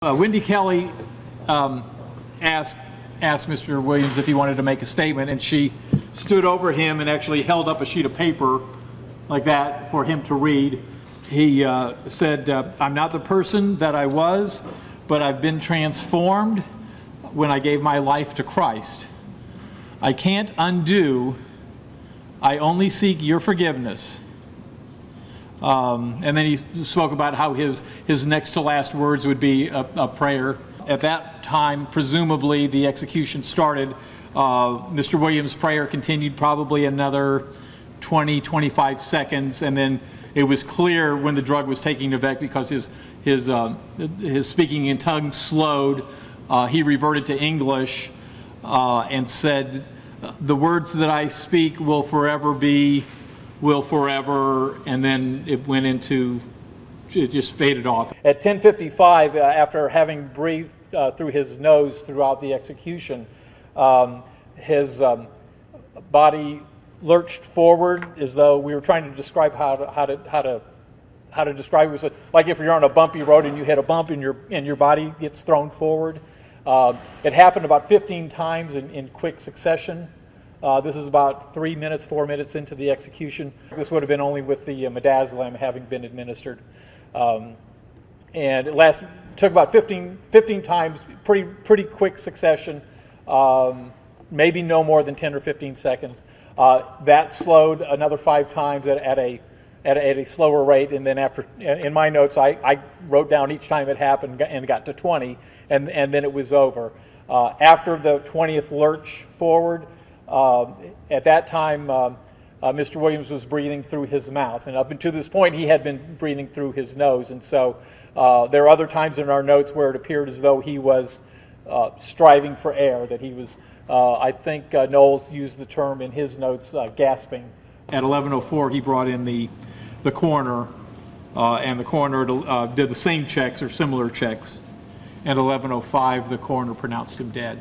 Wendy Kelly asked Mr. Williams if he wanted to make a statement, and she stood over him and actually held up a sheet of paper like that for him to read. He said, "I'm not the person that I was, but I've been transformed when I gave my life to Christ. I can't undo. I only seek your forgiveness." And then he spoke about how his next to last words would be a prayer. At that time, presumably, the execution started. Mr. Williams' prayer continued probably another 20-25 seconds, and then it was clear when the drug was taking effect because his speaking in tongues slowed. He reverted to English and said, "The words that I speak will forever be, will forever," and then it went into, it just faded off. At 10:55, after having breathed through his nose throughout the execution, his body lurched forward as though we were trying to describe how to describe it. It was like if you're on a bumpy road and you hit a bump and your body gets thrown forward. It happened about 15 times in quick succession. This is about 4 minutes into the execution. This would have been only with the midazolam having been administered. And it took about 15 times, pretty quick succession, maybe no more than 10 or 15 seconds. That slowed another 5 times at a slower rate, and then after, in my notes, I wrote down each time it happened and got to 20, and then it was over. After the 20th lurch forward, at that time, Mr. Williams was breathing through his mouth, and up until this point, he had been breathing through his nose. And so there are other times in our notes where it appeared as though he was striving for air, that he was, I think Knowles used the term in his notes, gasping. At 11:04, he brought in the coroner, and the coroner did the same checks or similar checks. At 11:05, the coroner pronounced him dead.